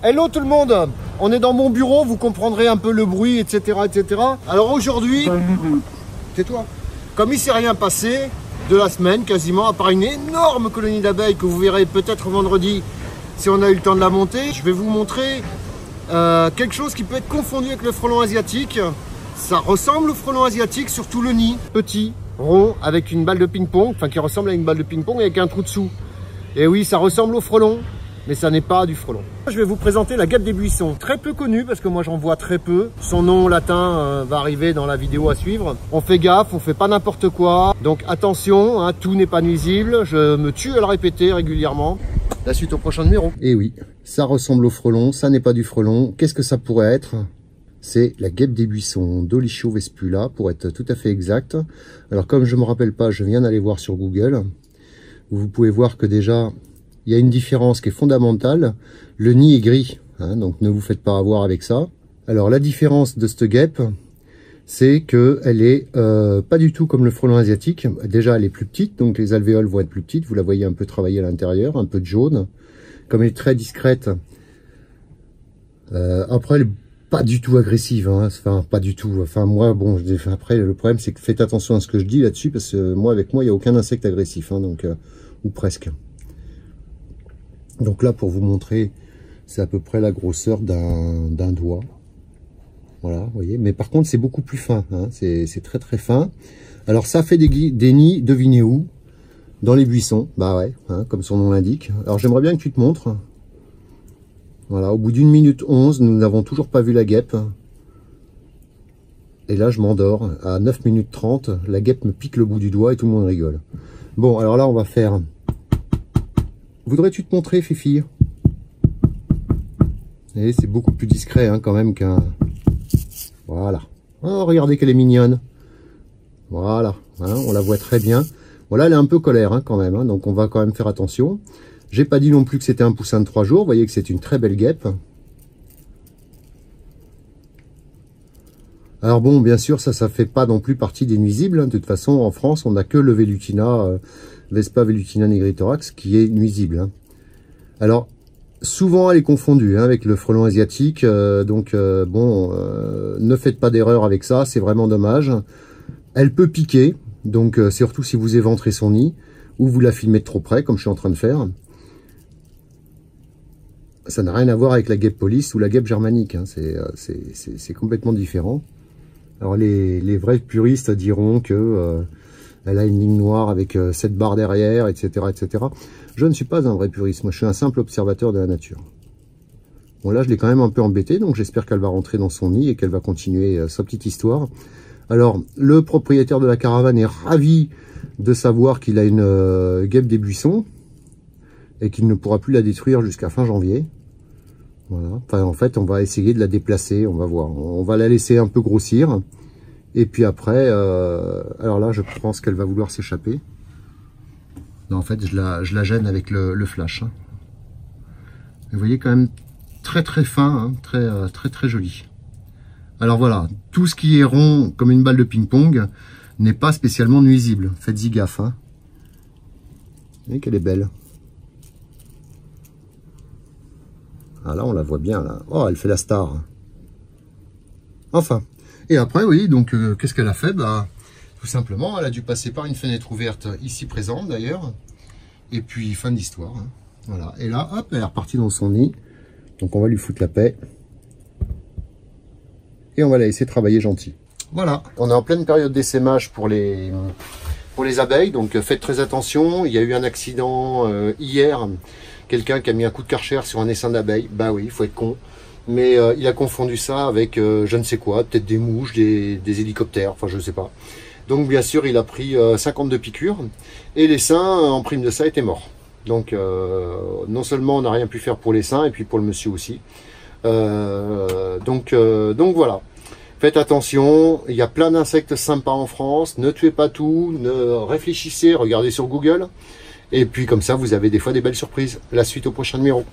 Hello tout le monde, on est dans mon bureau, vous comprendrez un peu le bruit, etc. etc. Alors aujourd'hui, tais-toi, comme il ne s'est rien passé de la semaine quasiment, à part une énorme colonie d'abeilles que vous verrez peut-être vendredi si on a eu le temps de la monter, je vais vous montrer quelque chose qui peut être confondu avec le frelon asiatique. Ça ressemble au frelon asiatique, surtout le nid, petit, rond, avec une balle de ping-pong, enfin qui ressemble à une balle de ping-pong avec un trou dessous. Et oui, ça ressemble au frelon, mais ça n'est pas du frelon. Je vais vous présenter la guêpe des buissons, très peu connue parce que moi j'en vois très peu. Son nom latin va arriver dans la vidéo à suivre. On fait gaffe, on fait pas n'importe quoi. Donc attention, hein, tout n'est pas nuisible. Je me tue à le répéter régulièrement. La suite au prochain numéro. Et oui, ça ressemble au frelon, ça n'est pas du frelon. Qu'est-ce que ça pourrait être? C'est la guêpe des buissons, Dolicho vespula, pour être tout à fait exact. Alors comme je ne me rappelle pas, je viens d'aller voir sur Google. Vous pouvez voir que déjà, il y a une différence qui est fondamentale. Le nid est gris, hein, donc ne vous faites pas avoir avec ça. Alors la différence de cette guêpe, c'est qu'elle est pas du tout comme le frelon asiatique. Déjà, elle est plus petite, donc les alvéoles vont être plus petites. Vous la voyez un peu travailler à l'intérieur, un peu de jaune. Comme elle est très discrète, après elle est pas du tout agressive, hein. Enfin pas du tout. Enfin moi, bon, après le problème c'est que faites attention à ce que je dis là-dessus, parce que moi avec moi il n'y a aucun insecte agressif, hein, donc ou presque. Donc là, pour vous montrer, c'est à peu près la grosseur d'un doigt. Voilà, vous voyez. Mais par contre, c'est beaucoup plus fin, hein. C'est très très fin. Alors ça fait des nids, devinez où? Dans les buissons. Bah ouais, hein, comme son nom l'indique. Alors j'aimerais bien que tu te montres. Voilà, au bout d'1 minute 11, nous n'avons toujours pas vu la guêpe. Et là, je m'endors. À 9 minutes 30, la guêpe me pique le bout du doigt et tout le monde rigole. Bon, alors là, on va faire... Voudrais-tu te montrer, Fifi? Et c'est beaucoup plus discret, hein, quand même qu'un... Voilà. Oh, regardez qu'elle est mignonne. Voilà. Hein, on la voit très bien. Voilà, elle est un peu colère, hein, quand même. Hein, donc on va quand même faire attention. J'ai pas dit non plus que c'était un poussin de 3 jours. Vous voyez que c'est une très belle guêpe. Alors bon, bien sûr, ça fait pas non plus partie des nuisibles. Hein. De toute façon, en France, on n'a que le Velutina... Vespa velutina nigritorax qui est nuisible, hein. Alors souvent elle est confondue, hein, avec le frelon asiatique, bon, ne faites pas d'erreur avec ça, c'est vraiment dommage. Elle peut piquer, donc surtout si vous éventrez son nid ou vous la filmez de trop près comme je suis en train de faire. Ça n'a rien à voir avec la guêpe police ou la guêpe germanique, hein. C'est complètement différent. Alors les vrais puristes diront que elle a une ligne noire avec 7 barres derrière, etc., etc. Je ne suis pas un vrai puriste, moi je suis un simple observateur de la nature. Bon là je l'ai quand même un peu embêtée, donc j'espère qu'elle va rentrer dans son nid et qu'elle va continuer sa petite histoire. Alors le propriétaire de la caravane est ravi de savoir qu'il a une guêpe des buissons et qu'il ne pourra plus la détruire jusqu'à fin janvier. Voilà. Enfin en fait on va essayer de la déplacer, on va voir. On va la laisser un peu grossir. Et puis après, alors là, je pense qu'elle va vouloir s'échapper. Non, en fait, je la gêne avec le flash, hein. Vous voyez quand même très très fin, hein, très joli. Alors voilà, tout ce qui est rond comme une balle de ping-pong n'est pas spécialement nuisible. Faites-y gaffe, hein. Vous voyez qu'elle est belle. Ah là, on la voit bien là. Oh, elle fait la star. Enfin. Et après, oui, donc qu'est-ce qu'elle a fait? Bah, tout simplement, elle a dû passer par une fenêtre ouverte ici présente d'ailleurs. Et puis, fin de l'histoire, hein. Voilà. Et là, hop, elle est repartie dans son nid. Donc, on va lui foutre la paix. Et on va la laisser travailler gentil. Voilà. On est en pleine période d'essaimage pour les abeilles. Donc, faites très attention. Il y a eu un accident hier. Quelqu'un qui a mis un coup de karcher sur un essaim d'abeilles. Bah oui, il faut être con. Mais il a confondu ça avec je ne sais quoi, peut-être des mouches, des hélicoptères, enfin je ne sais pas. Donc bien sûr, il a pris 52 piqûres et l'essaim, en prime de ça, était mort. Donc non seulement on n'a rien pu faire pour l'essaim, et puis pour le monsieur aussi. Donc voilà. Faites attention, il y a plein d'insectes sympas en France, ne tuez pas tout, réfléchissez, regardez sur Google. Et puis comme ça, vous avez des fois des belles surprises. La suite au prochain numéro.